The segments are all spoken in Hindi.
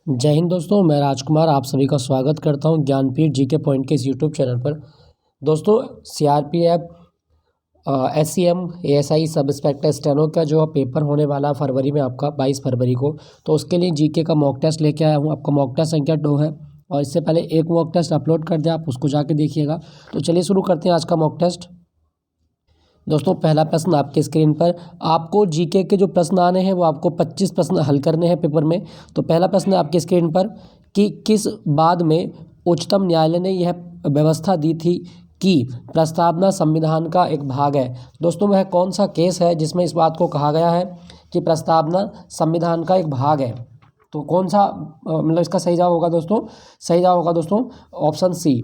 जय हिंद दोस्तों, मैं राजकुमार आप सभी का स्वागत करता हूं ज्ञानपीठ जीके पॉइंट के इस यूट्यूब चैनल पर। दोस्तों, CRPF, SCM, ASI sub inspector steno का जो पेपर होने वाला फरवरी में आपका 22 फरवरी को, तो उसके लिए जीके का मॉक टेस्ट लेके आया हूं। आपका मॉक टेस्ट संख्या 2 है और इससे पहले एक मॉक टेस्ट अपलोड कर दिया, आप उसको जाके देखिएगा। तो चलिए शुरू करते हैं आज का मॉक टेस्ट। दोस्तों, पहला प्रश्न आपके स्क्रीन पर, आपको जीके के जो प्रश्न आने हैं वो आपको 25 प्रश्न हल करने हैं पेपर में। तो पहला प्रश्न है आपके स्क्रीन पर कि किस बाद में उच्चतम न्यायालय ने यह व्यवस्था दी थी कि प्रस्तावना संविधान का एक भाग है। दोस्तों, वह कौन सा केस है जिसमें इस बात को कहा गया है कि प्रस्तावना संविधान का एक भाग है? तो कौन सा मतलब इसका सही जवाब होगा दोस्तों? सही जवाब होगा दोस्तों option C.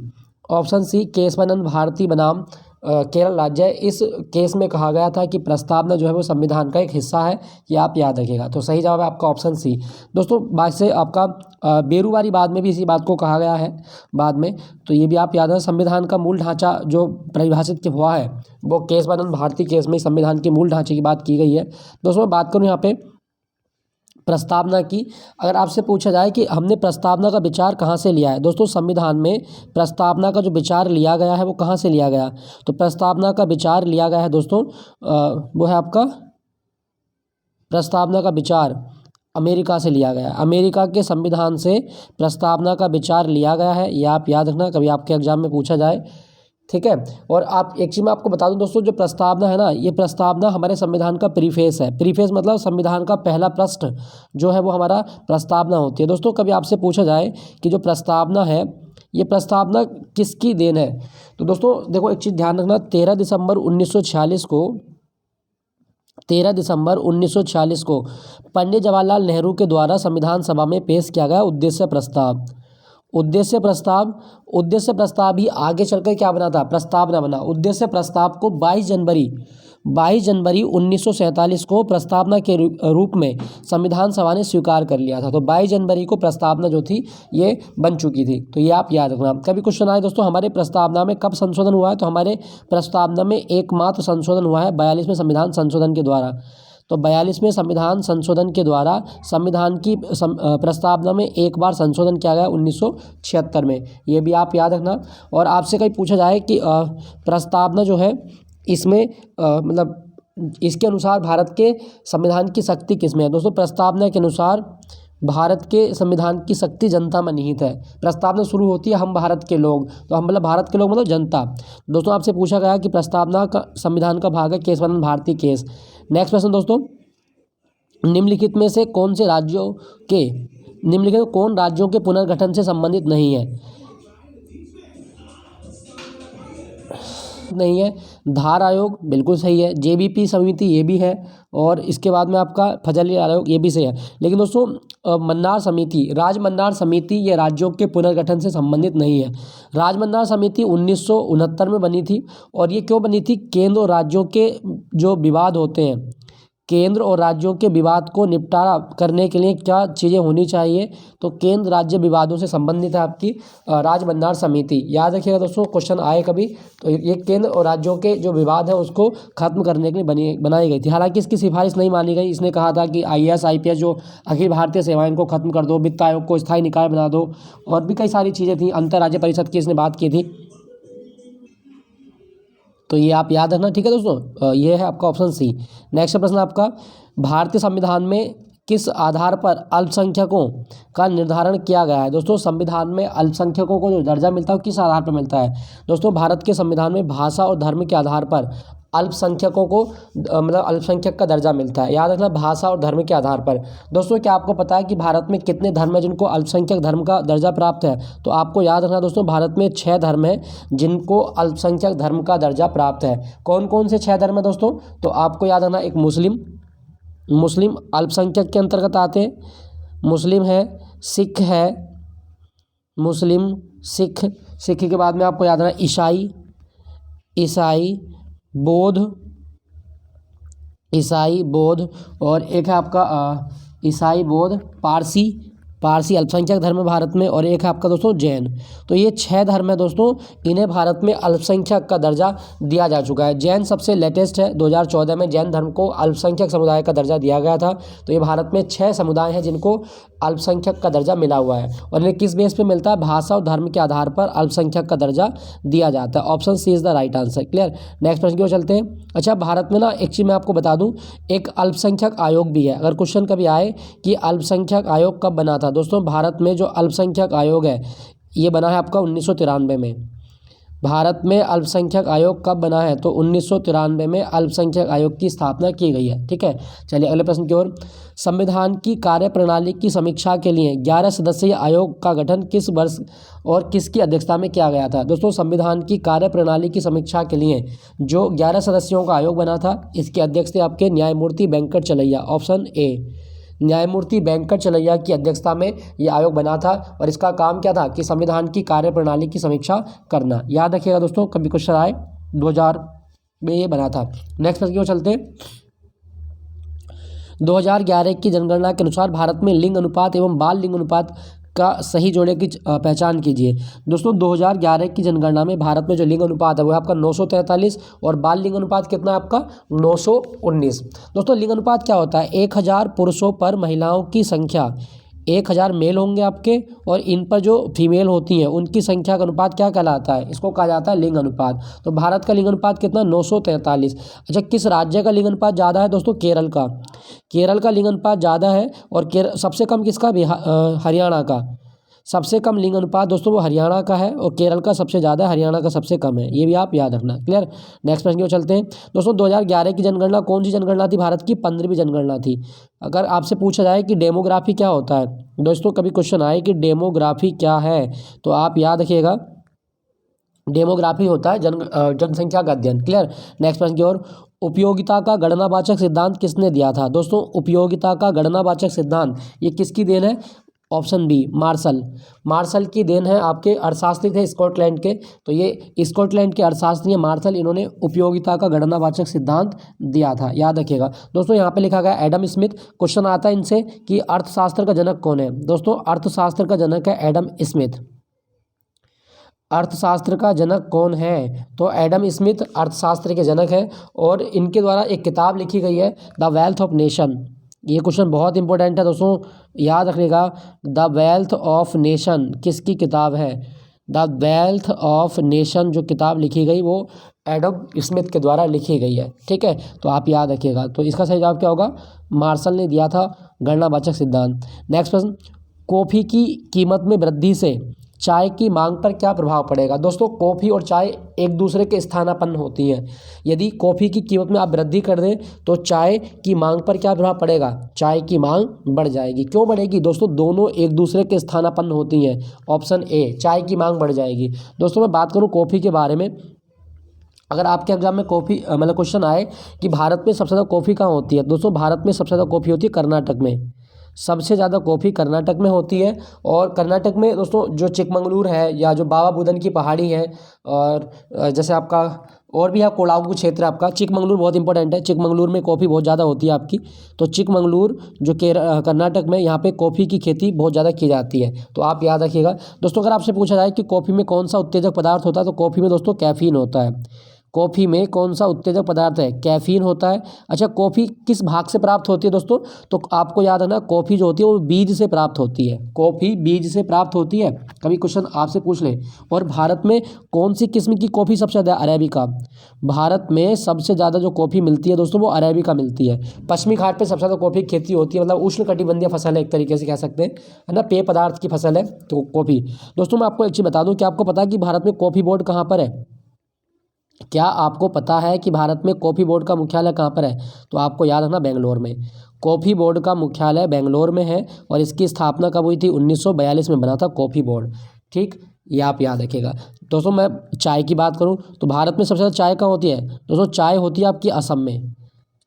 Option C, Keshavananda Bharati बनाम केरल राज्य। इस केस में कहा गया था कि प्रस्तावना जो है वो संविधान का एक हिस्सा है, ये आप याद रखिएगा। तो सही जवाब है आपका ऑप्शन सी। दोस्तों, बाद से आपका बेरुवारी बाद में भी इसी बात को कहा गया है बाद में, तो ये भी आप याद रखें। संविधान का मूल ढांचा जो परिभाषित हुआ है वो केशवानंद भारती केस में संविधान के मूल ढांचे की बात की गई है। दोस्तों, मैं बात करूँ यहाँ पे प्रस्तावना की। अगर आपसे पूछा जाए कि हमने प्रस्तावना का विचार कहाँ से लिया है, दोस्तों संविधान में प्रस्तावना का जो विचार लिया गया है वो कहाँ से लिया गया? तो प्रस्तावना का विचार लिया गया है दोस्तों, वो है आपका प्रस्तावना का विचार अमेरिका से लिया गया है। अमेरिका के संविधान से प्रस्तावना का विचार लिया गया है, ये आप याद रखना, कभी आपके एग्जाम में पूछा जाए, ठीक है। और आप एक चीज़ मैं आपको बता दूं दोस्तों, जो प्रस्तावना है ना, ये प्रस्तावना हमारे संविधान का प्रीफेस है। प्रीफेस मतलब संविधान का पहला पृष्ठ जो है वो हमारा प्रस्तावना होती है। दोस्तों, कभी आपसे पूछा जाए कि जो प्रस्तावना है ये प्रस्तावना किसकी देन है, तो दोस्तों देखो एक चीज़ ध्यान रखना, 13 दिसंबर 1946 को पंडित जवाहरलाल नेहरू के द्वारा संविधान सभा में पेश किया गया उद्देश्य प्रस्ताव। उद्देश्य प्रस्ताव ही आगे चलकर क्या बना था? प्रस्तावना बना। उद्देश्य प्रस्ताव को 22 जनवरी 1947 को प्रस्तावना के रूप में संविधान सभा ने स्वीकार कर लिया था। तो 22 जनवरी को प्रस्तावना जो थी ये बन चुकी थी, तो ये आप याद रखना। कभी क्वेश्चन आए दोस्तों, हमारे प्रस्तावना में कब संशोधन हुआ है? तो हमारे प्रस्तावना में एकमात्र संशोधन हुआ है 42वें संविधान संशोधन के द्वारा। तो 42वें संविधान संशोधन के द्वारा संविधान की प्रस्तावना में एक बार संशोधन किया गया 1976 में, ये भी आप याद रखना। और आपसे कहीं पूछा जाए कि प्रस्तावना जो है इसमें मतलब इसके अनुसार भारत के संविधान की शक्ति किसमें है? दोस्तों, प्रस्तावना के अनुसार भारत के संविधान की शक्ति जनता में निहित है। प्रस्तावना शुरू होती है हम भारत के लोग, तो हम मतलब भारत के लोग मतलब जनता। दोस्तों, आपसे पूछा गया कि प्रस्तावना का संविधान का भाग है केशवानंद भारती केस। नेक्स्ट प्रश्न दोस्तों, निम्नलिखित में से कौन राज्यों के पुनर्गठन से संबंधित नहीं है? धार आयोग बिल्कुल सही है, जेबीपी समिति ये भी है, और इसके बाद में आपका फजली आयोग ये भी सही है। लेकिन दोस्तों राजमन्नार समिति ये राज्यों के पुनर्गठन से संबंधित नहीं है। राजमन्नार समिति 1969 में बनी थी, और ये क्यों बनी थी? केंद्र और राज्यों के जो विवाद होते हैं, केंद्र और राज्यों के विवाद को निपटारा करने के लिए क्या चीज़ें होनी चाहिए? तो केंद्र राज्य विवादों से संबंधित है आपकी राजमन्नार समिति। याद रखिएगा दोस्तों, क्वेश्चन आए कभी तो ये केंद्र और राज्यों के जो विवाद है उसको खत्म करने के लिए बनाई गई थी। हालांकि इसकी सिफारिश नहीं मानी गई। इसने कहा था कि IAS IPS जो अखिल भारतीय सेवाएं इनको खत्म कर दो, वित्त आयोग को स्थायी निकाय बना दो, और भी कई सारी चीज़ें थी। अंतर्राज्य परिषद की इसने बात की थी, तो ये आप याद रखना, ठीक है दोस्तों। ये है आपका ऑप्शन सी। नेक्स्ट प्रश्न आपका, भारतीय संविधान में किस आधार पर अल्पसंख्यकों का निर्धारण किया गया है? दोस्तों, संविधान में अल्पसंख्यकों को जो दर्जा मिलता है वो किस आधार पर मिलता है? दोस्तों, भारत के संविधान में भाषा और धर्म के आधार पर अल्पसंख्यकों को मतलब अल्पसंख्यक का दर्जा मिलता है। याद रखना, भाषा और धर्म के आधार पर। दोस्तों, क्या आपको पता है कि भारत में कितने धर्म हैं जिनको अल्पसंख्यक धर्म का दर्जा प्राप्त है? तो आपको याद रखना दोस्तों, भारत में 6 धर्म हैं जिनको अल्पसंख्यक धर्म का दर्जा प्राप्त है। कौन कौन से 6 धर्म है दोस्तों? तो आपको याद रखना, एक मुस्लिम अल्पसंख्यक के अंतर्गत आते हैं। मुस्लिम है, सिख है, मुस्लिम सिख के बाद में आपको याद रखना ईसाई बौद्ध, और एक है आपका ईसाई बौद्ध पारसी पारसी अल्पसंख्यक धर्म है भारत में, और एक है आपका दोस्तों जैन। तो ये 6 धर्म है दोस्तों, इन्हें भारत में अल्पसंख्यक का दर्जा दिया जा चुका है। जैन सबसे लेटेस्ट है, 2014 में जैन धर्म को अल्पसंख्यक समुदाय का दर्जा दिया गया था। तो ये भारत में 6 समुदाय हैं जिनको अल्पसंख्यक का दर्जा मिला हुआ है, और इन्हें किस बेस पे मिलता है, भाषा और धर्म के आधार पर अल्पसंख्यक का दर्जा दिया जाता है। Option C is the right answer. Clear. Next प्रश्न की ओर चलते हैं। अच्छा, भारत में ना एक चीज़ मैं आपको बता दूं, एक अल्पसंख्यक आयोग भी है। अगर क्वेश्चन कभी आए कि अल्पसंख्यक आयोग कब बना था, दोस्तों भारत में जो अल्पसंख्यक आयोग है ये बना है आपका 1993 में। भारत में अल्पसंख्यक आयोग कब बना है, तो 1993 में अल्पसंख्यक आयोग की स्थापना की गई है। ठीक है, चलिए अगले प्रश्न की ओर। संविधान की कार्यप्रणाली की समीक्षा के लिए 11 सदस्यीय आयोग का गठन किस वर्ष और किसकी अध्यक्षता में किया गया था। दोस्तों संविधान की कार्यप्रणाली की समीक्षा के लिए जो 11 सदस्यों का आयोग बना था, इसके अध्यक्ष थे आपके न्यायमूर्ति वेंकट चलैया। ऑप्शन ए, न्यायमूर्ति वेंकट चलैया की अध्यक्षता में ये आयोग बना था, और इसका काम क्या था कि संविधान की कार्यप्रणाली की समीक्षा करना। याद रखिएगा दोस्तों, कभी क्वेश्चन आए 2000 में ये बना था। नेक्स्ट प्रश्न की ओर चलते हैं। 2011 की जनगणना के अनुसार भारत में लिंग अनुपात एवं बाल लिंग अनुपात का सही जोड़े की पहचान कीजिए। दोस्तों 2011 की जनगणना में भारत में जो लिंग अनुपात है वो है आपका 943, और बाल लिंग अनुपात कितना है आपका 919। दोस्तों लिंग अनुपात क्या होता है, 1000 पुरुषों पर महिलाओं की संख्या, 1000 मेल होंगे आपके, और इन पर जो फीमेल होती हैं उनकी संख्या का अनुपात क्या कहलाता है, इसको कहा जाता है लिंग अनुपात। तो भारत का लिंग अनुपात कितना 943। अच्छा, किस राज्य का लिंग अनुपात ज़्यादा है दोस्तों, केरल का। केरल का लिंग अनुपात ज़्यादा है, और सबसे कम किसका, हरियाणा का। सबसे कम लिंग अनुपात दोस्तों वो हरियाणा का है, और केरल का सबसे ज़्यादा, हरियाणा का सबसे कम है। ये भी आप याद रखना। क्लियर। नेक्स्ट प्रश्न की ओर चलते हैं। दोस्तों 2011 की जनगणना कौन सी जनगणना थी, भारत की 15वीं जनगणना थी। अगर आपसे पूछा जाए कि डेमोग्राफी क्या होता है, दोस्तों कभी क्वेश्चन आए कि डेमोग्राफी क्या है, तो आप याद रखिएगा डेमोग्राफी होता है जनसंख्या का अध्ययन। क्लियर। नेक्स्ट प्रश्न की ओर। उपयोगिता का गणनावाचक सिद्धांत किसने दिया था। दोस्तों उपयोगिता का गणनावाचक सिद्धांत ये किसकी देन है, ऑप्शन बी, मार्शल। मार्शल की देन है, आपके अर्थशास्त्री थे स्कॉटलैंड के। तो ये स्कॉटलैंड के अर्थशास्त्री मार्शल, इन्होंने उपयोगिता का गणनावाचक सिद्धांत दिया था। याद रखिएगा दोस्तों, यहाँ पे लिखा गया एडम स्मिथ। क्वेश्चन आता है इनसे कि अर्थशास्त्र का जनक कौन है। दोस्तों अर्थशास्त्र का जनक है एडम स्मिथ। अर्थशास्त्र का जनक कौन है, तो एडम स्मिथ अर्थशास्त्र के जनक हैं, और इनके द्वारा एक किताब लिखी गई है द वेल्थ ऑफ नेशन। ये क्वेश्चन बहुत इंपॉर्टेंट है दोस्तों, याद रखिएगा। द वेल्थ ऑफ नेशन किसकी किताब है, द वेल्थ ऑफ नेशन जो किताब लिखी गई वो एडम स्मिथ के द्वारा लिखी गई है। ठीक है, तो आप याद रखिएगा। तो इसका सही जवाब क्या होगा, मार्शल ने दिया था गणनावाचक सिद्धांत। नेक्स्ट प्रश्न। कॉफ़ी की कीमत में वृद्धि से चाय की मांग पर क्या प्रभाव पड़ेगा। दोस्तों कॉफ़ी और चाय एक दूसरे के स्थानापन्न होती हैं। यदि कॉफ़ी की कीमत में आप वृद्धि कर दें तो चाय की मांग पर क्या प्रभाव पड़ेगा, चाय की मांग बढ़ जाएगी। क्यों बढ़ेगी दोस्तों, दोनों एक दूसरे के स्थानापन्न होती हैं। ऑप्शन ए, चाय की मांग बढ़ जाएगी। दोस्तों मैं बात करूँ कॉफ़ी के बारे में, अगर आपके एग्जाम में कॉफ़ी मतलब क्वेश्चन आए कि भारत में सबसे ज़्यादा कॉफ़ी कहाँ होती है, दोस्तों भारत में सबसे ज़्यादा कॉफ़ी होती है कर्नाटक में। सबसे ज़्यादा कॉफ़ी कर्नाटक में होती है। और कर्नाटक में दोस्तों जो चिकमंगलूर है या जो बाबा बुदन की पहाड़ी है, और जैसे आपका और भी है कोडागु क्षेत्र आपका, चिकमंगलूर बहुत इंपॉर्टेंट है। चिकमंगलूर में कॉफ़ी बहुत ज़्यादा होती है आपकी। तो चिकमंगलूर जो कर्नाटक में, यहाँ पे कॉफ़ी की खेती बहुत ज़्यादा की जाती है। तो आप याद रखिएगा। दोस्तों अगर आपसे पूछा जाए कि कॉफ़ी में कौन सा उत्तेजक पदार्थ होता है, तो कॉफ़ी में दोस्तों कैफ़ीन होता है। कॉफ़ी में कौन सा उत्तेजक पदार्थ है, कैफ़ीन होता है। अच्छा, कॉफ़ी किस भाग से प्राप्त होती है दोस्तों, तो आपको याद है ना, कॉफ़ी जो होती है वो बीज से प्राप्त होती है। कॉफ़ी बीज से प्राप्त होती है, कभी क्वेश्चन आपसे पूछ ले। और भारत में कौन सी किस्म की कॉफ़ी सबसे ज़्यादा, अरेबिका। भारत में सबसे ज़्यादा जो कॉफ़ी मिलती है दोस्तों वो अरेबिका मिलती है। पश्चिमी घाट पर सबसे ज़्यादा कॉफ़ी की खेती होती है, मतलब उष्णकटिबंधीय फसल है एक तरीके से कह सकते हैं, है ना, पेय पदार्थ की फसल है तो कॉफ़ी। दोस्तों मैं आपको एक चीज़ बता दूँ कि आपको पता है कि भारत में कॉफ़ी बोर्ड कहाँ पर है। क्या आपको पता है कि भारत में कॉफ़ी बोर्ड का मुख्यालय कहाँ पर है, तो आपको याद रखना बेंगलोर में। कॉफ़ी बोर्ड का मुख्यालय बेंगलोर में है, और इसकी स्थापना कब हुई थी, 1942 में बना था कॉफ़ी बोर्ड। ठीक, ये आप याद रखिएगा। दोस्तों मैं चाय की बात करूँ तो भारत में सबसे ज़्यादा चाय कहाँ होती है, दोस्तों चाय होती है आपकी असम में।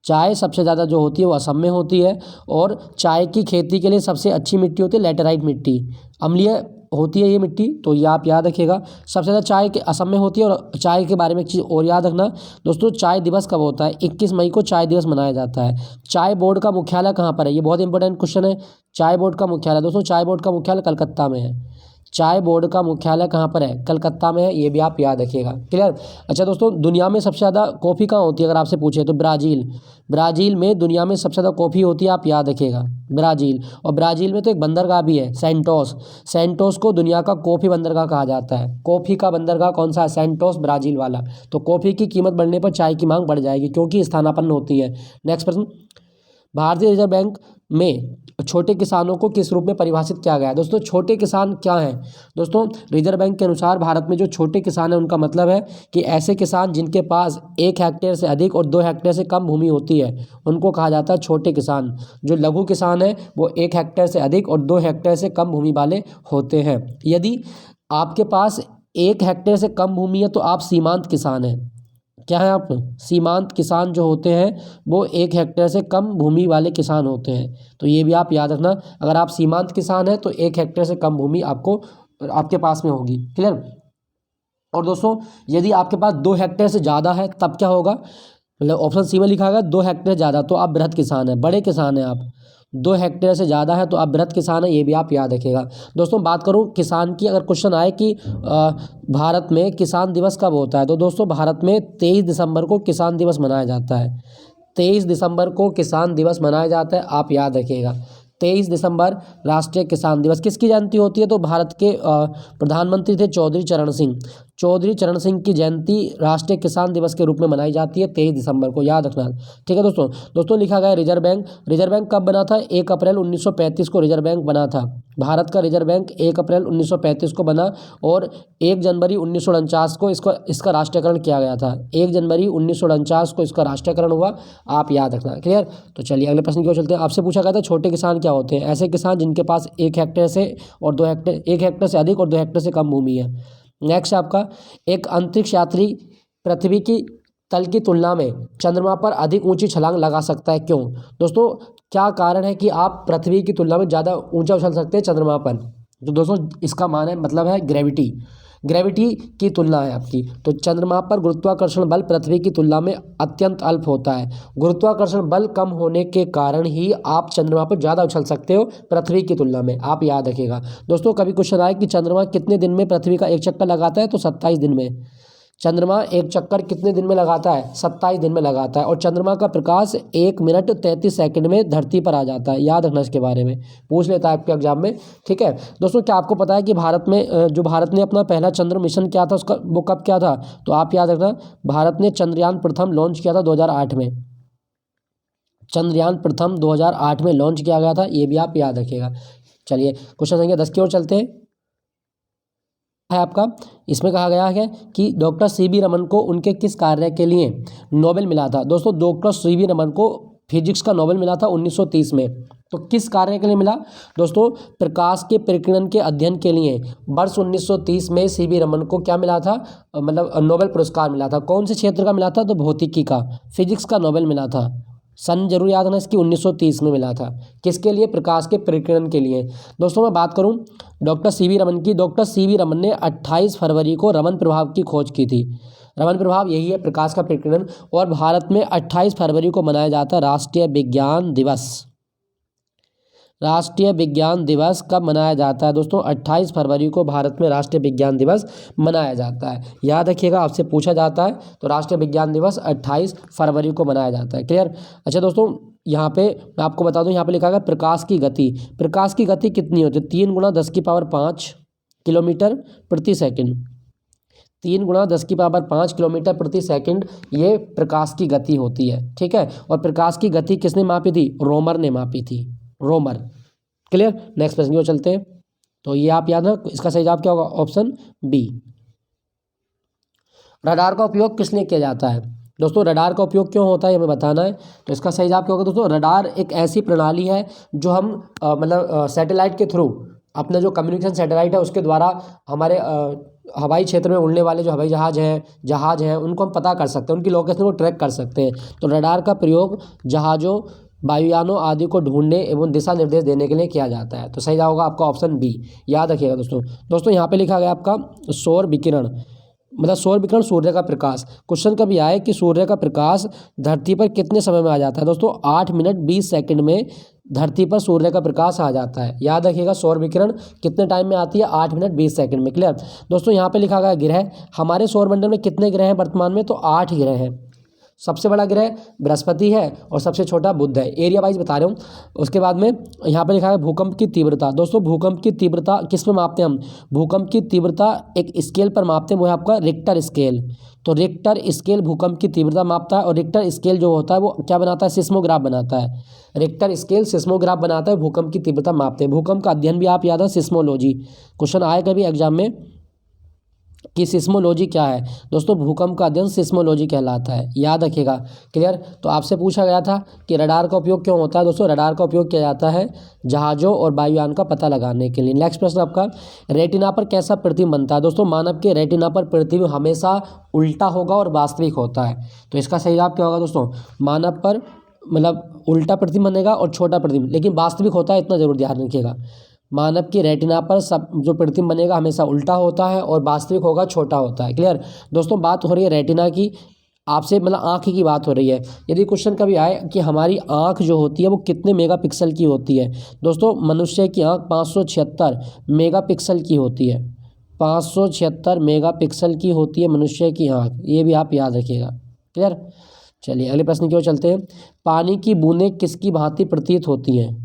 चाय सबसे ज़्यादा जो होती है वो असम में होती है। और चाय की खेती के लिए सबसे अच्छी मिट्टी होती है लैटेराइट मिट्टी। अम्लीय होती है ये मिट्टी, तो ये आप याद रखिएगा। सबसे ज़्यादा चाय के असम में होती है। और चाय के बारे में एक चीज़ और याद रखना दोस्तों, चाय दिवस कब होता है? 21 मई को चाय दिवस मनाया जाता है। चाय बोर्ड का मुख्यालय कहाँ पर है? ये बहुत इंपॉर्टेंट क्वेश्चन है। चाय बोर्ड का मुख्यालय दोस्तों, चाय बोर्ड का मुख्यालय कलकत्ता में है। चाय बोर्ड का मुख्यालय कहाँ पर है? कलकत्ता में है, ये भी आप याद रखिएगा। क्लियर? अच्छा दोस्तों, दुनिया में सबसे ज़्यादा कॉफ़ी कहाँ होती है अगर आपसे पूछे तो ब्राज़ील। ब्राज़ील में दुनिया में सबसे ज़्यादा कॉफ़ी होती है, आप याद रखिएगा, ब्राज़ील। और ब्राज़ील में तो एक बंदरगाह भी है, सेंटोस। सेंटोस को दुनिया का कॉफ़ी बंदरगाह कहा जाता है। कॉफ़ी का बंदरगाह कौन सा है? सेंटोस, ब्राज़ील वाला। तो कॉफ़ी की कीमत बढ़ने पर चाय की मांग बढ़ जाएगी, क्योंकि स्थानापन्न होती है। नेक्स्ट प्रश्न, भारतीय रिजर्व बैंक में छोटे किसानों को किस रूप में परिभाषित किया गया है? दोस्तों छोटे किसान क्या हैं? दोस्तों रिजर्व बैंक के अनुसार भारत में जो छोटे किसान हैं उनका मतलब है कि ऐसे किसान जिनके पास 1 हेक्टेयर से अधिक और 2 हेक्टेयर से कम भूमि होती है, उनको कहा जाता है छोटे किसान। जो लघु किसान है वो 1 हेक्टेयर से अधिक और 2 हेक्टेयर से कम भूमि वाले होते हैं। यदि आपके पास 1 हेक्टेयर से कम भूमि है तो आप सीमांत किसान हैं। क्या है आप? सीमांत किसान जो होते हैं वो 1 हेक्टेयर से कम भूमि वाले किसान होते हैं। तो ये भी आप याद रखना, अगर आप सीमांत किसान हैं तो 1 हेक्टेयर से कम भूमि आपको आपके पास में होगी। क्लियर? और दोस्तों यदि आपके पास 2 हेक्टेयर से ज़्यादा है तब क्या होगा? मतलब ऑप्शन सी में लिखा गया 2 हेक्टेयर ज़्यादा, तो आप बृहद किसान हैं, बड़े किसान हैं आप। 2 हेक्टेयर से ज़्यादा है तो आप बृहद किसान हैं, ये भी आप याद रखिएगा। दोस्तों बात करूं किसान की, अगर क्वेश्चन आए कि भारत में किसान दिवस कब होता है, तो दोस्तों भारत में 23 दिसंबर को किसान दिवस मनाया जाता है। 23 दिसंबर को किसान दिवस मनाया जाता है, आप याद रखिएगा। 23 दिसंबर राष्ट्रीय किसान दिवस किसकी जयंती होती है? तो भारत के प्रधानमंत्री थे चौधरी चरण सिंह। चौधरी चरण सिंह की जयंती राष्ट्रीय किसान दिवस के रूप में मनाई जाती है 23 दिसंबर को, याद रखना। ठीक है दोस्तों। दोस्तों लिखा गया रिजर्व बैंक। रिजर्व बैंक कब बना था? 1 अप्रैल 1935 को रिजर्व बैंक बना था। भारत का रिजर्व बैंक 1 अप्रैल 1935 को बना और 1 जनवरी 1949 को इसका राष्ट्रीयकरण किया गया था। 1 जनवरी 1949 को इसका राष्ट्रीयकरण हुआ, आप याद रखना। क्लियर? तो चलिए अगले प्रश्न की ओर चलते हैं। आपसे पूछा गया था छोटे किसान क्या होते हैं? ऐसे किसान जिनके पास 1 हेक्टेयर से और 2 हेक्टेयर 1 हेक्टेयर से अधिक और 2 हेक्टेयर से कम भूमि है। नेक्स्ट आपका, एक अंतरिक्ष यात्री पृथ्वी की तल की तुलना में चंद्रमा पर अधिक ऊंची छलांग लगा सकता है, क्यों? दोस्तों क्या कारण है कि आप पृथ्वी की तुलना में ज़्यादा ऊंचा उछल सकते हैं चंद्रमा पर? तो दोस्तों इसका मान है मतलब है ग्रेविटी। ग्रेविटी की तुलना है आपकी। तो चंद्रमा पर गुरुत्वाकर्षण बल पृथ्वी की तुलना में अत्यंत अल्प होता है। गुरुत्वाकर्षण बल कम होने के कारण ही आप चंद्रमा पर ज़्यादा उछल सकते हो पृथ्वी की तुलना में, आप याद रखिएगा। दोस्तों कभी क्वेश्चन आए कि चंद्रमा कितने दिन में पृथ्वी का एक चक्कर लगाता है, तो 27 दिन में। चंद्रमा एक चक्कर कितने दिन में लगाता है? 27 दिन में लगाता है। और चंद्रमा का प्रकाश 1 मिनट 33 सेकंड में धरती पर आ जाता है, याद रखना। इसके बारे में पूछ लेता है आपके एग्जाम में। ठीक है दोस्तों, क्या आपको पता है कि भारत ने अपना पहला चंद्र मिशन किया था उसका वो कब किया था? तो आप याद रखना, भारत ने चंद्रयान प्रथम लॉन्च किया था 2008 में। चंद्रयान प्रथम 2008 में लॉन्च किया गया था, ये भी आप याद रखिएगा। चलिए क्वेश्चन संख्या 10 की ओर चलते हैं। है आपका, इसमें कहा गया है कि डॉक्टर सीवी रमन को उनके किस कार्य के लिए नोबेल मिला था? दोस्तों डॉक्टर सीवी रमन को फिजिक्स का नोबेल मिला था 1930 में। तो किस कार्य के लिए मिला? दोस्तों प्रकाश के प्रकीर्णन के अध्ययन के लिए वर्ष 1930 में सीवी रमन को क्या मिला था? मतलब नोबेल पुरस्कार मिला था। कौन से क्षेत्र का मिला था? तो भौतिकी का, फिजिक्स का नोबेल मिला था। सन जरूर याद रखना इसकी, 1930 में मिला था। किसके लिए? प्रकाश के प्रकीर्णन के लिए। दोस्तों मैं बात करूं डॉक्टर सीवी रमन की, डॉक्टर सीवी रमन ने 28 फरवरी को रमन प्रभाव की खोज की थी। रमन प्रभाव यही है, प्रकाश का प्रकीर्णन। और भारत में 28 फरवरी को मनाया जाता है राष्ट्रीय विज्ञान दिवस। राष्ट्रीय विज्ञान दिवस कब मनाया जाता है दोस्तों? 28 फरवरी को भारत में राष्ट्रीय विज्ञान दिवस मनाया जाता है, याद रखिएगा। आपसे पूछा जाता है तो राष्ट्रीय विज्ञान दिवस 28 फरवरी को मनाया जाता है। क्लियर? अच्छा दोस्तों यहाँ पे मैं आपको बता दूँ, यहाँ पे लिखा गया प्रकाश की गति। प्रकाश की गति कितनी होती है? 3 × 10⁵ किलोमीटर प्रति सेकंड। 3 × 10⁵ किलोमीटर प्रति सेकंड ये प्रकाश की गति होती है। ठीक है, और प्रकाश की गति किसने मापी थी? रोमर ने मापी थी, रोमर। क्लियर? नेक्स्ट प्रश्न की ओर चलते हैं। तो ये आप याद रखना, इसका सही जवाब क्या होगा? Option B. रडार का उपयोग किस लिए किया जाता है? दोस्तों रडार का उपयोग क्यों होता है हमें बताना है। तो इसका सही जवाब क्या होगा दोस्तों? रडार एक ऐसी प्रणाली है जो हम मतलब सैटेलाइट के थ्रू, अपना जो कम्युनिकेशन सैटेलाइट है उसके द्वारा हमारे हवाई क्षेत्र में उड़ने वाले जो हवाई जहाज हैं उनको हम पता कर सकते हैं, उनकी लोकेशन को ट्रैक कर सकते हैं। तो रडार का प्रयोग जहाज़ों वायुयानों आदि को ढूंढने एवं दिशा निर्देश देने के लिए किया जाता है। तो सही होगा आपका ऑप्शन बी। याद रखिएगा दोस्तों यहाँ पे लिखा गया आपका सौर विकिरण, मतलब सौर विकिरण सूर्य का प्रकाश। क्वेश्चन कभी आए कि सूर्य का प्रकाश धरती पर कितने समय में आ जाता है? दोस्तों 8 मिनट 20 सेकंड में धरती पर सूर्य का प्रकाश आ जाता है। याद रखिएगा सौर विकिरण कितने टाइम में आती है? 8 मिनट 20 सेकंड में। क्लियर दोस्तों, यहाँ पे लिखा गया ग्रह। हमारे सौरमंडल में कितने ग्रह हैं वर्तमान में? तो 8 ग्रह हैं। सबसे बड़ा ग्रह बृहस्पति है और सबसे छोटा बुध है। एरिया वाइज बता रहा हूँ। उसके बाद में यहाँ पे लिखा है भूकंप की तीव्रता। दोस्तों भूकंप की तीव्रता किस में मापते हैं हम? भूकंप की तीव्रता एक स्केल पर मापते हैं, वो है आपका रिक्टर स्केल। तो रिक्टर स्केल भूकंप की तीव्रता मापता है और रिक्टर स्केल जो होता है वो क्या बनाता है? सिस्मोग्राफ बनाता है। रिक्टर स्केल सिस्मोग्राफ बनाता है, भूकंप की तीव्रता मापते हैं। भूकंप का अध्ययन भी आप याद है सिस्मोलॉजी। क्वेश्चन आए कभी एग्जाम में कि सिस्मोलॉजी क्या है? दोस्तों भूकंप का अध्ययन सिस्मोलॉजी कहलाता है। याद रखिएगा। क्लियर। तो आपसे पूछा गया था कि रडार का उपयोग क्यों होता है? दोस्तों रडार का उपयोग किया जाता है जहाज़ों और वायुयान का पता लगाने के लिए। नेक्स्ट प्रश्न आपका, रेटिना पर कैसा प्रतिबिंब बनता है? दोस्तों मानव के रेटिना पर प्रतिबिंब हमेशा उल्टा होगा और वास्तविक होता है। तो इसका सही जवाब क्या होगा दोस्तों? मानव पर मतलब उल्टा प्रतिबिंब बनेगा और छोटा प्रतिबिंब, लेकिन वास्तविक होता है, इतना जरूर ध्यान रखिएगा। मानव की रेटिना पर सब जो प्रतिबिंब बनेगा हमेशा उल्टा होता है और वास्तविक होगा छोटा होता है। क्लियर दोस्तों, बात हो रही है रेटिना की, आपसे मतलब आँख की बात हो रही है। यदि क्वेश्चन कभी आए कि हमारी आँख जो होती है वो कितने मेगापिक्सल की होती है? दोस्तों मनुष्य की आँख 576 मेगापिक्सल की होती है। 576 मेगापिक्सल की होती है मनुष्य की आँख, ये भी आप याद रखिएगा। क्लियर। चलिए अगले प्रश्न की ओर चलते हैं। पानी की बूंदें किसकी भांति प्रतीत होती हैं?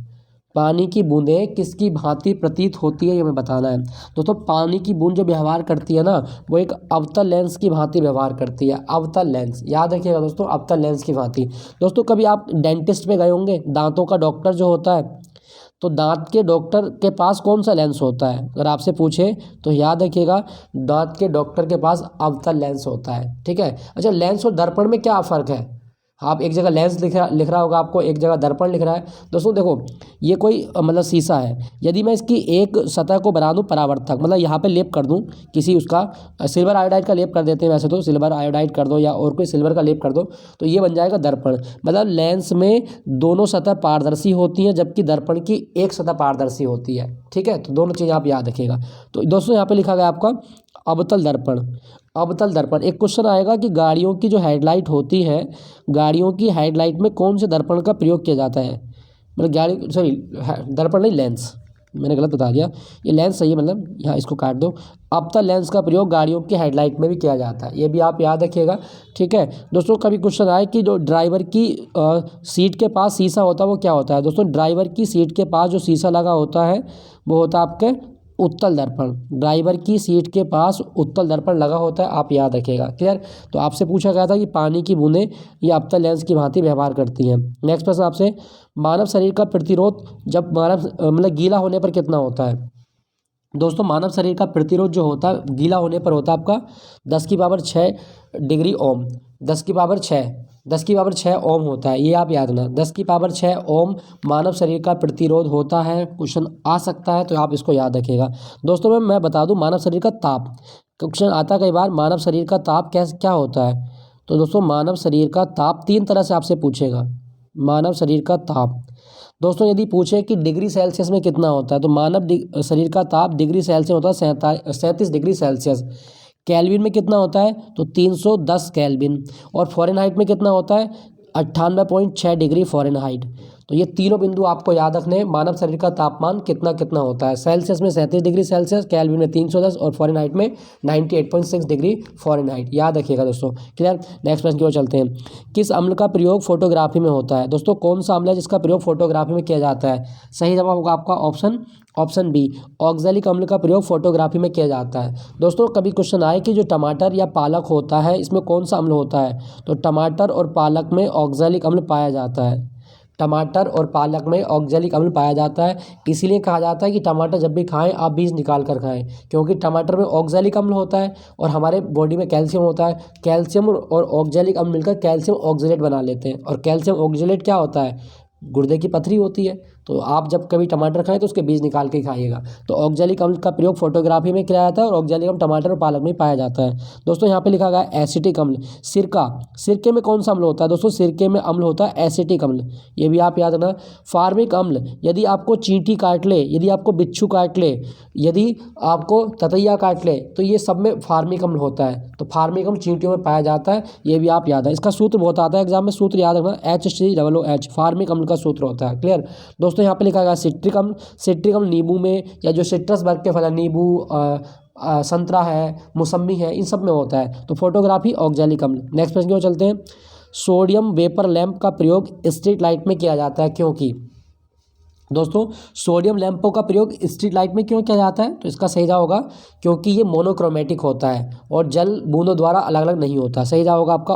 पानी की बूंदें किसकी भांति प्रतीत होती है, ये हमें बताना है। दोस्तों पानी की बूंद जो व्यवहार करती है ना, वो एक अवतल लेंस की भांति व्यवहार करती है। अवतल लेंस, याद रखिएगा दोस्तों, अवतल लेंस की भांति। दोस्तों कभी आप डेंटिस्ट में गए होंगे, दांतों का डॉक्टर जो होता है, तो दांत के डॉक्टर के पास कौन सा लेंस होता है? अगर आपसे पूछे तो याद रखिएगा दांत के डॉक्टर के पास अवतल लेंस होता है। ठीक है। अच्छा, लेंस और दर्पण में क्या फ़र्क है? आप एक जगह लेंस लिख रहा होगा आपको, एक जगह दर्पण लिख रहा है। दोस्तों देखो, ये कोई मतलब शीशा है, यदि मैं इसकी एक सतह को बना दूं परावर्तक, मतलब यहाँ पे लेप कर दूं किसी उसका, सिल्वर आयोडाइड का लेप कर देते हैं वैसे तो, सिल्वर आयोडाइड कर दो या और कोई सिल्वर का लेप कर दो, तो ये बन जाएगा दर्पण। मतलब लेंस में दोनों सतह पारदर्शी होती हैं जबकि दर्पण की एक सतह पारदर्शी होती है। ठीक है, तो दोनों चीज़ आप याद रखिएगा। तो दोस्तों यहाँ पे लिखा गया आपका अवतल दर्पण। अवतल दर्पण, एक क्वेश्चन आएगा कि गाड़ियों की जो हेडलाइट होती है, गाड़ियों की हेडलाइट में कौन से दर्पण का प्रयोग किया जाता है? मतलब गाड़ी, सॉरी दर्पण नहीं, लेंस, मैंने गलत बता दिया, ये लेंस सही है, मतलब यहाँ इसको काट दो। अवतल लेंस का प्रयोग गाड़ियों की हेडलाइट में भी किया जाता है, ये भी आप याद रखिएगा। ठीक है दोस्तों, कभी क्वेश्चन आए कि जो ड्राइवर की सीट के पास शीशा होता है वो क्या होता है? दोस्तों ड्राइवर की सीट के पास जो शीशा लगा होता है वो होता है आपके उत्तल दर्पण। ड्राइवर की सीट के पास उत्तल दर्पण लगा होता है, आप याद रखिएगा। क्लियर। तो आपसे पूछा गया था कि पानी की बूंदें ये अवतल लेंस की भांति व्यवहार करती हैं। नेक्स्ट प्रश्न आपसे, मानव शरीर का प्रतिरोध जब मानव मतलब गीला होने पर कितना होता है? दोस्तों मानव शरीर का प्रतिरोध जो होता है गीला होने पर होता है आपका 10⁻6 डिग्री ओम। 10⁻6 ओम होता है, ये आप याद रखना। 10⁻6 ओम मानव शरीर का प्रतिरोध होता है। क्वेश्चन आ सकता है तो आप इसको याद रखिएगा। दोस्तों मैं बता दूं मानव शरीर का ताप, क्वेश्चन आता कई बार, मानव शरीर का ताप क्या होता है? तो दोस्तों मानव शरीर का ताप 3 तरह से आपसे पूछेगा। मानव शरीर का ताप, दोस्तों यदि पूछे कि डिग्री सेल्सियस में कितना होता है, तो मानव शरीर का ताप डिग्री सेल्सियस होता है 37 डिग्री सेल्सियस। केल्विन में कितना होता है? तो 310 केल्विन। और फ़ारेनहाइट में कितना होता है? 98.6 डिग्री फ़ारेनहाइट। तो ये तीनों बिंदु आपको याद रखने हैं। मानव शरीर का तापमान कितना कितना होता है? सेल्सियस में 37 डिग्री सेल्सियस, केल्विन में 310 और फ़ारेनहाइट में 98.6 डिग्री फ़ारेनहाइट। याद रखिएगा दोस्तों। क्लियर। नेक्स्ट प्रश्न की ओर चलते हैं। किस अम्ल का प्रयोग फोटोग्राफी में होता है? दोस्तों कौन सा अम्ल है जिसका प्रयोग फोटोग्राफी में किया जाता है? सही जवाब होगा आपका ऑप्शन बी, ऑक्सैलिक अम्ल का प्रयोग फोटोग्राफी में किया जाता है। दोस्तों कभी क्वेश्चन आए कि जो टमाटर या पालक होता है इसमें कौन सा अम्ल होता है? तो टमाटर और पालक में ऑक्सैलिक अम्ल पाया जाता है। टमाटर और पालक में ऑक्सैलिक अम्ल पाया जाता है। इसीलिए कहा जाता है कि टमाटर जब भी खाएं आप बीज निकाल कर खाएं, क्योंकि टमाटर में ऑक्सैलिक अम्ल होता है और हमारे बॉडी में कैल्शियम होता है। कैल्शियम और ऑक्सैलिक अम्ल मिलकर कैल्शियम ऑक्सलेट बना लेते हैं, और कैल्शियम ऑक्सलेट क्या होता है? गुर्दे की पथरी होती है। तो आप जब कभी टमाटर खाएं तो उसके बीज निकाल के खाइएगा। तो ऑक्जेलिक अम्ल का प्रयोग फोटोग्राफी में किया जाता है और ऑक्जेलिक अम्ल टमाटर और पालक में पाया जाता है। दोस्तों यहाँ पे लिखा गया है एसिटिक अम्ल। सिरके में कौन सा अम्ल होता है दोस्तों? सिरके में अम्ल होता है एसिटिक अम्ल, ये भी आप याद रखना। फार्मिक अम्ल, यदि आपको चींटी काट ले, यदि आपको बिच्छू काट ले, यदि आपको ततैया काट ले, तो ये सब में फार्मिक अम्ल होता है। तो फार्मिक अम्ल चींटियों में पाया जाता है, ये भी आप याद है। इसका सूत्र बहुत आता है एग्जाम में, सूत्र याद रखना HCOOH फार्मिक अम्ल का सूत्र होता है। क्लियर दोस्तों? यहाँ पे लिखा गया सिट्रिक अम्ल। सिट्रिक अम्ल नींबू में, या जो सिट्रस वर्ग के फल है, नींबू, संतरा है, मौसम्बी है, इन सब में होता है। तो फोटोग्राफी ऑक्जेलिक अम्ल। नेक्स्ट प्रश्न की ओर चलते हैं। सोडियम वेपर लैंप का प्रयोग स्ट्रीट लाइट में किया जाता है, क्योंकि दोस्तों सोडियम लैंपों का प्रयोग स्ट्रीट लाइट में क्यों किया जाता है? तो इसका सही जवाब होगा क्योंकि ये मोनोक्रोमेटिक होता है और जल बूंदों द्वारा अलग अलग नहीं होता। सही जवाब होगा आपका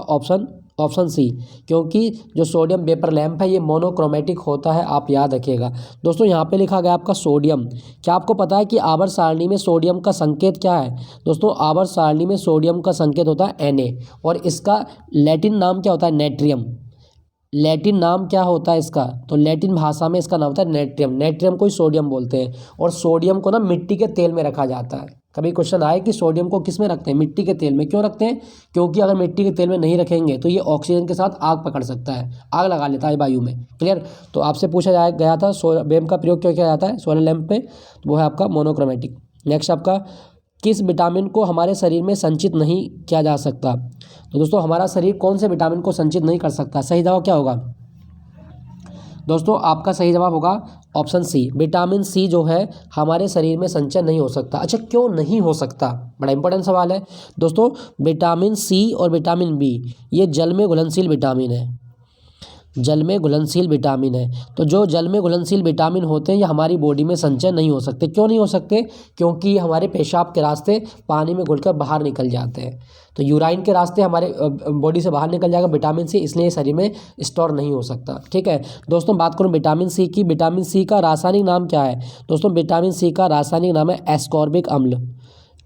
ऑप्शन सी, क्योंकि जो सोडियम वेपर लैंप है ये मोनोक्रोमेटिक होता है, आप याद रखिएगा। दोस्तों यहाँ पे लिखा गया आपका सोडियम। क्या आपको पता है कि आवर्त सारणी में सोडियम का संकेत क्या है? दोस्तों आवर्त सारणी में सोडियम का संकेत होता है Na, और इसका लैटिन नाम क्या होता है? नेट्रियम। लैटिन नाम क्या होता है इसका? तो लैटिन भाषा में इसका नाम होता है नेट्रियम। नेट्रियम को ही सोडियम बोलते हैं। और सोडियम को ना मिट्टी के तेल में रखा जाता है। कभी क्वेश्चन आए कि सोडियम को किस में रखते हैं? मिट्टी के तेल में। क्यों रखते हैं? क्योंकि अगर मिट्टी के तेल में नहीं रखेंगे तो ये ऑक्सीजन के साथ आग पकड़ सकता है, आग लगा लेता है वायु में। क्लियर? तो आपसे पूछा गया था सोडियम का प्रयोग क्यों किया जाता है सोलर लैंप में, तो वो है आपका मोनोक्रोमेटिक। नेक्स्ट आपका, किस विटामिन को हमारे शरीर में संचित नहीं किया जा सकता? तो दोस्तों हमारा शरीर कौन से विटामिन को संचित नहीं कर सकता? सही जवाब क्या होगा दोस्तों? आपका सही जवाब होगा ऑप्शन सी, विटामिन सी जो है हमारे शरीर में संचय नहीं हो सकता। अच्छा, क्यों नहीं हो सकता? बड़ा इंपॉर्टेंट सवाल है दोस्तों। विटामिन सी और विटामिन बी ये जल में घुलनशील विटामिन है, जल में घुलनशील विटामिन है। तो जो जल में घुलनशील विटामिन होते हैं ये हमारी बॉडी में संचय नहीं हो सकते। क्यों नहीं हो सकते? क्योंकि ये हमारे पेशाब के रास्ते पानी में घुलकर बाहर निकल जाते हैं। तो यूराइन के रास्ते हमारे बॉडी से बाहर निकल जाएगा विटामिन सी, इसलिए शरीर में स्टोर नहीं हो सकता। ठीक है दोस्तों, बात करूँ विटामिन सी की। विटामिन सी का रासायनिक नाम क्या है? दोस्तों विटामिन सी का रासायनिक नाम है एस्कॉर्बिक अम्ल।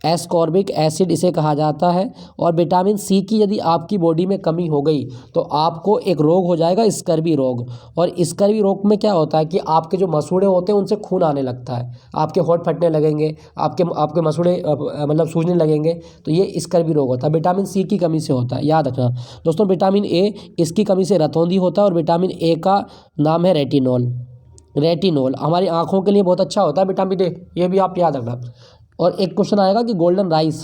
एस्कॉर्बिक एसिड इसे कहा जाता है। और विटामिन सी की यदि आपकी बॉडी में कमी हो गई तो आपको एक रोग हो जाएगा, स्कर्वी रोग। और स्कर्वी रोग में क्या होता है कि आपके जो मसूड़े होते हैं उनसे खून आने लगता है, आपके होंठ फटने लगेंगे, आपके मसूड़े मतलब सूजने लगेंगे। तो ये स्कर्वी रोग होता है, विटामिन सी की कमी से होता है, याद रखना। दोस्तों विटामिन ए, इसकी कमी से रतौंधी होता है। और विटामिन ए का नाम है रेटिनॉल। रेटिनॉल हमारी आँखों के लिए बहुत अच्छा होता है विटामिन ए, ये भी आप याद रखना। और एक क्वेश्चन आएगा कि गोल्डन राइस,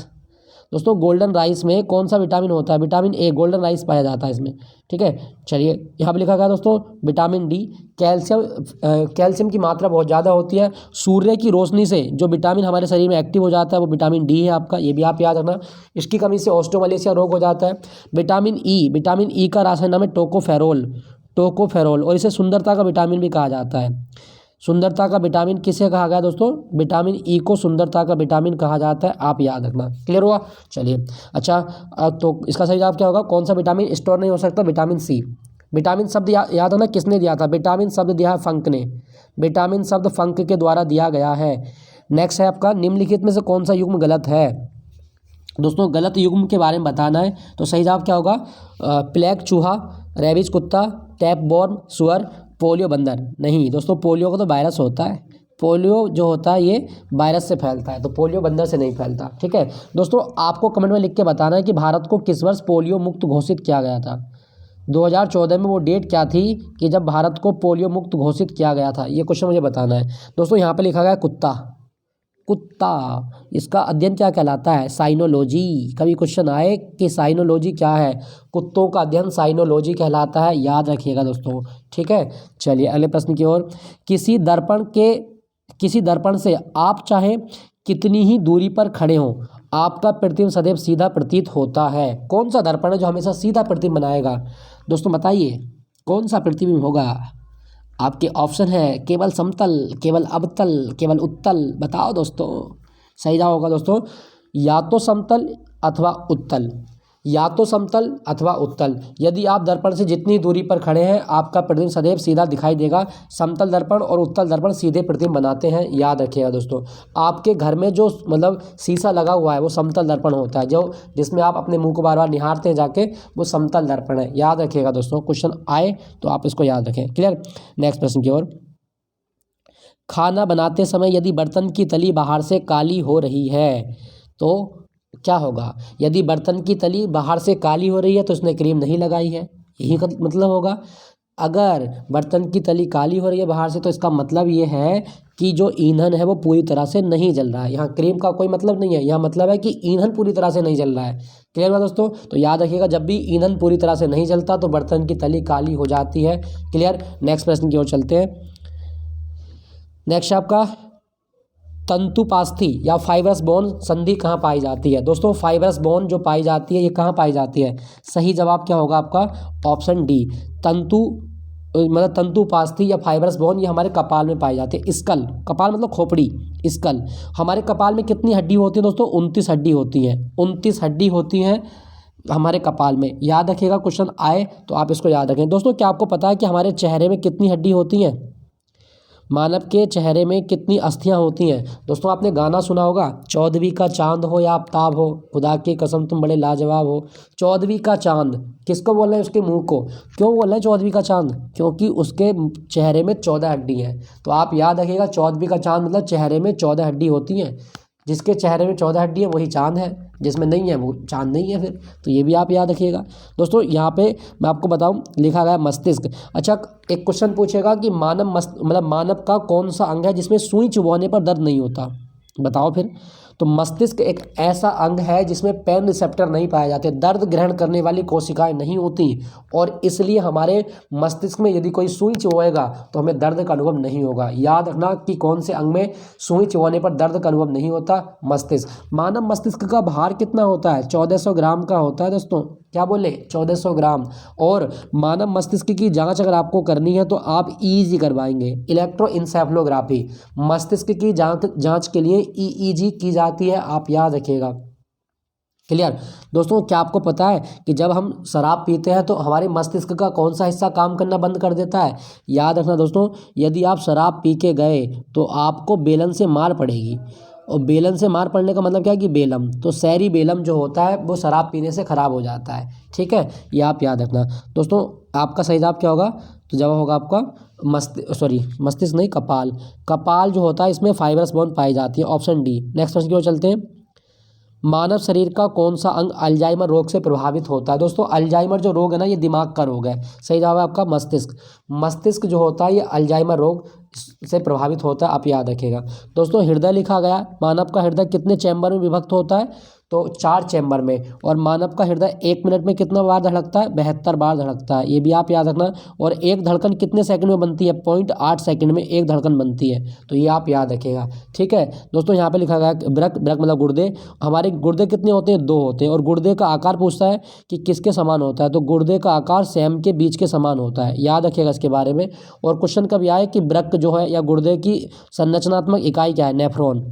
दोस्तों गोल्डन राइस में कौन सा विटामिन होता है? विटामिन ए, गोल्डन राइस पाया जाता है इसमें। ठीक है, चलिए यहाँ पे लिखा गया दोस्तों विटामिन डी। कैल्शियम की मात्रा बहुत ज़्यादा होती है। सूर्य की रोशनी से जो विटामिन हमारे शरीर में एक्टिव हो जाता है वो विटामिन डी है आपका, ये भी आप याद रखना। इसकी कमी से ऑस्टियोमलेशिया रोग हो जाता है। विटामिन ई का रासायनिक नाम है टोकोफेरोल, और इसे सुंदरता का विटामिन भी कहा जाता है। सुंदरता का विटामिन किसे कहा गया दोस्तों? विटामिन ई को सुंदरता का विटामिन कहा जाता है, आप याद रखना। क्लियर हुआ? चलिए अच्छा, तो इसका सही जवाब क्या होगा? कौन सा विटामिन स्टोर नहीं हो सकता? Vitamin C. विटामिन शब्द याद रखना किसने दिया था? विटामिन शब्द दिया है फंक ने। विटामिन शब्द फंक के द्वारा दिया गया है। नेक्स्ट है आपका, निम्नलिखित में से कौन सा युग्म गलत है? दोस्तों गलत युग्म के बारे में बताना है, तो सही जवाब क्या होगा? प्लेग चूहा, रेबीज कुत्ता, टैपवॉर्म सुअर, पोलियो बंदर। नहीं दोस्तों, पोलियो का तो वायरस होता है। पोलियो जो होता है ये वायरस से फैलता है, तो पोलियो बंदर से नहीं फैलता। ठीक है दोस्तों, आपको कमेंट में लिख के बताना है कि भारत को किस वर्ष पोलियो मुक्त घोषित किया गया था। 2014 में वो डेट क्या थी कि जब भारत को पोलियो मुक्त घोषित किया गया था, ये क्वेश्चन मुझे बताना है। दोस्तों यहाँ पे लिखा गया कुत्ता, इसका अध्ययन क्या कहलाता है? साइनोलॉजी। कभी क्वेश्चन आए कि साइनोलॉजी क्या है? कुत्तों का अध्ययन साइनोलॉजी कहलाता है, याद रखिएगा दोस्तों। ठीक है, चलिए अगले प्रश्न की ओर। किसी दर्पण से आप चाहे कितनी ही दूरी पर खड़े हों, आपका प्रतिबिंब सदैव सीधा प्रतीत होता है। कौन सा दर्पण है जो हमेशा सीधा प्रतिबिंब बनाएगा? दोस्तों बताइए कौन सा प्रतिबिंब होगा? आपके ऑप्शन है केवल समतल, केवल अवतल, केवल उत्तल। बताओ दोस्तों, सही जवाब होगा दोस्तों या तो समतल अथवा उत्तल, या तो समतल अथवा उत्तल। यदि आप दर्पण से जितनी दूरी पर खड़े हैं आपका प्रतिबिंब सदैव सीधा दिखाई देगा। समतल दर्पण और उत्तल दर्पण सीधे प्रतिबिंब बनाते हैं, याद रखिएगा दोस्तों। आपके घर में जो मतलब शीशा लगा हुआ है वो समतल दर्पण होता है, जो जिसमें आप अपने मुंह को बार बार निहारते हैं जाके, वो समतल दर्पण है, याद रखिएगा दोस्तों। क्वेश्चन आए तो आप इसको याद रखें। क्लियर? नेक्स्ट प्रश्न की ओर। खाना बनाते समय यदि बर्तन की तली बाहर से काली हो रही है तो क्या होगा? यदि बर्तन की तली बाहर से काली हो रही है तो उसने क्रीम नहीं लगाई है, यही का मतलब होगा। अगर बर्तन की तली काली हो रही है बाहर से तो इसका मतलब ये है कि जो ईंधन है वो पूरी तरह से नहीं जल रहा है। यहाँ क्रीम का कोई मतलब नहीं है, यहाँ मतलब है कि ईंधन पूरी तरह से नहीं जल रहा है। क्लियर हुआ दोस्तों? तो याद रखिएगा, जब भी ईंधन पूरी तरह से नहीं जलता तो बर्तन की तली काली हो जाती है। क्लियर? नेक्स्ट प्रश्न की ओर चलते हैं। नेक्स्ट आपका तंतुपास्थी या फाइब्रस बोन संधि कहाँ पाई जाती है? दोस्तों फाइब्रस बोन जो पाई जाती है ये कहाँ पाई जाती है? सही जवाब क्या होगा आपका? ऑप्शन डी, तंतु मतलब तंतुपास्थी या फाइब्रस बोन ये हमारे कपाल में पाई जाती है। स्कल, कपाल मतलब खोपड़ी, स्कल। हमारे कपाल में कितनी हड्डी होती है दोस्तों? 29 हड्डी होती हैं, 29 हड्डी होती हैं हमारे कपाल में। याद रखिएगा, क्वेश्चन आए तो आप इसको याद रखें। दोस्तों क्या आपको पता है कि हमारे चेहरे में कितनी हड्डी होती हैं? मानव के चेहरे में कितनी अस्थियां होती हैं? दोस्तों आपने गाना सुना होगा, चौदहवीं का चांद हो या आफ्ताब हो, खुदा की कसम तुम बड़े लाजवाब हो। चौदहवीं का चांद किसको बोल रहे हैं? उसके मुंह को। क्यों बोल रहे हैं चौदहवीं का चांद? क्योंकि उसके चेहरे में 14 हड्डी हैं। तो आप याद रखिएगा, चौदहवीं का चांद मतलब चेहरे में 14 हड्डी होती हैं। जिसके चेहरे में 14 हड्डी है वही चांद है, जिसमें नहीं है वो चांद नहीं है फिर। तो ये भी आप याद रखिएगा। दोस्तों यहाँ पे मैं आपको बताऊँ, लिखा गया मस्तिष्क। अच्छा, एक क्वेश्चन पूछेगा कि मानव का कौन सा अंग है जिसमें सुई चुभवाने पर दर्द नहीं होता? बताओ फिर। तो मस्तिष्क एक ऐसा अंग है जिसमें पेन रिसेप्टर नहीं पाए जाते, दर्द ग्रहण करने वाली कोशिकाएं नहीं होती, और इसलिए हमारे मस्तिष्क में यदि कोई सुई चुभेगा तो हमें दर्द का अनुभव नहीं होगा। याद रखना कि कौन से अंग में सुई चुभवाने पर दर्द का अनुभव नहीं होता? मस्तिष्क। मानव मस्तिष्क का भार कितना होता है? 1400 ग्राम का होता है दोस्तों। क्या बोले? 1400 ग्राम। और मानव मस्तिष्क की जांच अगर आपको करनी है तो आप ईईजी करवाएंगे, इलेक्ट्रोइंसेफेलोग्राफी। मस्तिष्क की जांच के लिए ईईजी की जाती है, आप याद रखिएगा। क्लियर? दोस्तों क्या आपको पता है कि जब हम शराब पीते हैं तो हमारे मस्तिष्क का कौन सा हिस्सा काम करना बंद कर देता है? याद रखना दोस्तों, यदि आप शराब पी के गए तो आपको बेलन से मार पड़ेगी। और बेलन से मार पड़ने का मतलब क्या है कि बेलम, तो सैरी बेलम जो होता है वो शराब पीने से ख़राब हो जाता है। ठीक है, ये आप याद रखना। दोस्तों आपका सही जवाब क्या होगा? तो जवाब होगा आपका मस्तिष्क नहीं, कपाल। कपाल जो होता है इसमें फाइब्रस बोन पाई जाती है, ऑप्शन डी। नेक्स्ट प्रश्न की ओर चलते हैं। मानव शरीर का कौन सा अंग अल्जाइमर रोग से प्रभावित होता है? दोस्तों अल्जाइमर जो रोग है ना, ये दिमाग का रोग है। सही जवाब है आपका मस्तिष्क। मस्तिष्क जो होता है ये अल्जाइमर रोग से प्रभावित होता है, आप याद रखिएगा। दोस्तों हृदय लिखा गया, मानव का हृदय कितने चैम्बर में विभक्त होता है? तो 4 चैम्बर में। और मानव का हृदय 1 मिनट में कितना बार धड़कता है? 72 बार धड़कता है, ये भी आप याद रखना। और एक धड़कन कितने सेकंड में बनती है? 0.8 सेकंड में एक धड़कन बनती है, तो ये आप याद रखिएगा। ठीक है दोस्तों, यहाँ पे लिखा गया ब्रक, ब्रक मतलब गुर्दे। हमारे गुर्दे कितने होते हैं? 2 होते हैं। और गुर्दे का आकार पूछता है कि किसके समान होता है, तो गुर्दे का आकार सैम के बीच के समान होता है, याद रखिएगा इसके बारे में। और क्वेश्चन कभी आए कि ब्रक जो है या गुर्दे की संरचनात्मक इकाई क्या है? नेफ्रॉन।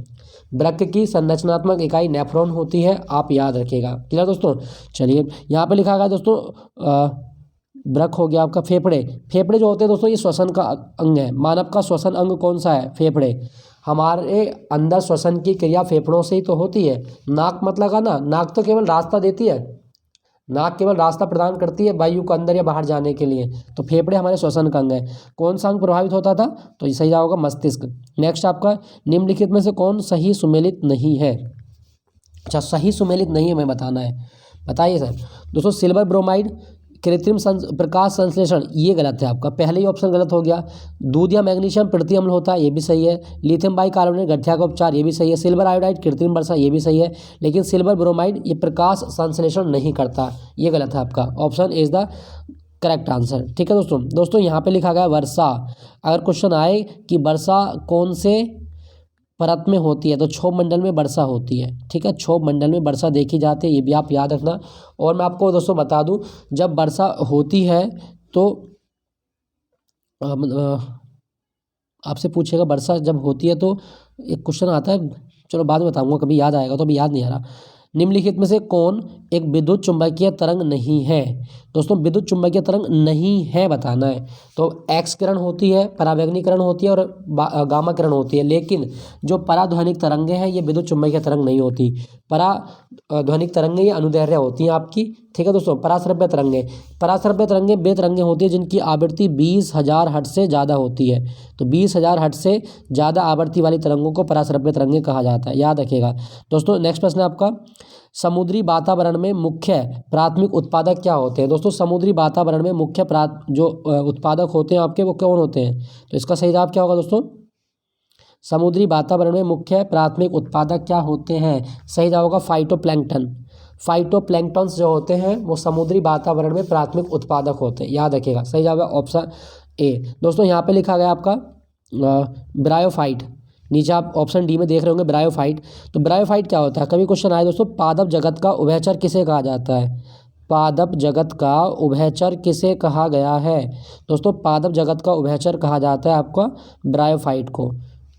ब्रक की संरचनात्मक इकाई नेफ्रॉन होती है, आप याद रखिएगा। क्लियर दोस्तों? चलिए यहाँ पे लिखा गया दोस्तों, ब्रक हो गया आपका फेफड़े। फेफड़े जो होते हैं दोस्तों ये श्वसन का अंग है। मानव का श्वसन अंग कौन सा है? फेफड़े। हमारे अंदर श्वसन की क्रिया फेफड़ों से ही तो होती है। नाक मत लगाना, नाक तो केवल रास्ता देती है, नाक केवल रास्ता प्रदान करती है वायु को अंदर या बाहर जाने के लिए। तो फेफड़े हमारे श्वसन का अंग है। कौन सा अंग प्रभावित होता था? तो ये सही होगा मस्तिष्क। नेक्स्ट आपका, निम्नलिखित में से कौन सही सुमेलित नहीं है? अच्छा, सही सुमेलित नहीं है, मैं बताना है, बताइए सर। दोस्तों सिल्वर ब्रोमाइड, कृत्रिम प्रकाश संश्लेषण, ये गलत है आपका, पहले ही ऑप्शन गलत हो गया। दूध या मैग्नीशियम प्रति अम्ल होता है, ये भी सही है। लिथियम बाइकार्बोनेट गठिया का उपचार, ये भी सही है। सिल्वर आयोडाइड कृत्रिम वर्षा, ये भी सही है। लेकिन सिल्वर ब्रोमाइड ये प्रकाश संश्लेषण नहीं करता, ये गलत है आपका। Option is the correct answer. ठीक है दोस्तों यहाँ पे लिखा गया वर्षा। अगर क्वेश्चन आए कि वर्षा कौन से परत में होती है, तो क्षोभ मंडल में वर्षा होती है। ठीक है, क्षोभ मंडल में वर्षा देखी जाती है, ये भी आप याद रखना। और मैं आपको दोस्तों बता दूं, जब वर्षा होती है तो आपसे पूछेगा वर्षा जब होती है तो एक क्वेश्चन आता है, चलो बाद में बताऊंगा, कभी याद आएगा, तो अभी याद नहीं आ रहा। निम्नलिखित में से कौन एक विद्युत चुम्बकीय तरंग नहीं है? दोस्तों विद्युत चुम्बकीय तरंग नहीं है बताना है। तो एक्स किरण होती है, परावैंगनी होती है और गामा किरण होती है। लेकिन जो पराध्वनिक तरंगें हैं ये विद्युत चुम्बकीय तरंग नहीं होती। पराध्वनिक तरंगें ये अनुदैर्ध्य होती हैं आपकी। ठीक है दोस्तों। पराश्रव्य तरंगें, पराश्रव्य तरंगें वे तरंगें होती है जिनकी आवृत्ति 20,000 हर्ट्ज से ज़्यादा होती है। तो 20,000 हर्ट्ज से ज़्यादा आवृत्ति वाली तरंगों को पराश्रव्य तरंगें कहा जाता है, याद रखिएगा दोस्तों। नेक्स्ट प्रश्न है आपका, समुद्री वातावरण में मुख्य प्राथमिक उत्पादक क्या होते हैं? दोस्तों समुद्री वातावरण में मुख्य उत्पादक होते हैं आपके, वो कौन होते हैं? तो इसका सही जवाब क्या होगा दोस्तों? समुद्री वातावरण में मुख्य प्राथमिक उत्पादक क्या होते हैं? सही जवाब होगा फाइटोप्लैंक्टन। फाइटोप्लैंक्टन्स जो होते हैं वो समुद्री वातावरण में प्राथमिक उत्पादक होते हैं, याद रखिएगा। सही जवाब है ऑप्शन ए। दोस्तों यहाँ पे लिखा गया आपका ब्रायोफाइट, नीचे आप ऑप्शन डी में देख रहे होंगे ब्रायोफाइट। तो ब्रायोफाइट क्या होता है? कभी क्वेश्चन आए दोस्तों, पादप जगत का उभयचर किसे कहा जाता है? पादप जगत का उभयचर किसे कहा गया है? दोस्तों पादप जगत का उभयचर कहा जाता है आपका ब्रायोफाइट को।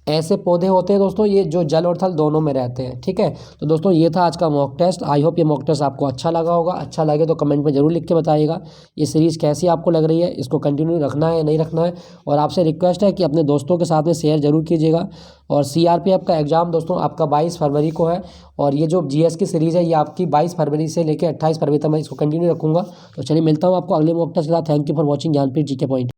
ऐसे पौधे होते हैं दोस्तों ये जो जल और थल दोनों में रहते हैं, ठीक है। तो दोस्तों ये था आज का मॉक टेस्ट। आई होप ये मॉक टेस्ट आपको अच्छा लगा होगा। अच्छा लगे तो कमेंट में जरूर लिख के बताइएगा ये सीरीज़ कैसी आपको लग रही है, इसको कंटिन्यू रखना है या नहीं रखना है। और आपसे रिक्वेस्ट है कि अपने दोस्तों के साथ में शेयर जरूर कीजिएगा। और सीआरपीएफ का एग्ज़ाम दोस्तों आपका 22 फरवरी को है, और ये जो जीएस की सीरीज़ है ये आपकी 22 फरवरी से लेकर 28 फरवरी तक मैं इसको कंटिन्यू रखूँगा। तो चलिए मिलता हूँ आपको अगले मॉक टेस्ट के साथ। Thank you for watching Jnanpith GK point.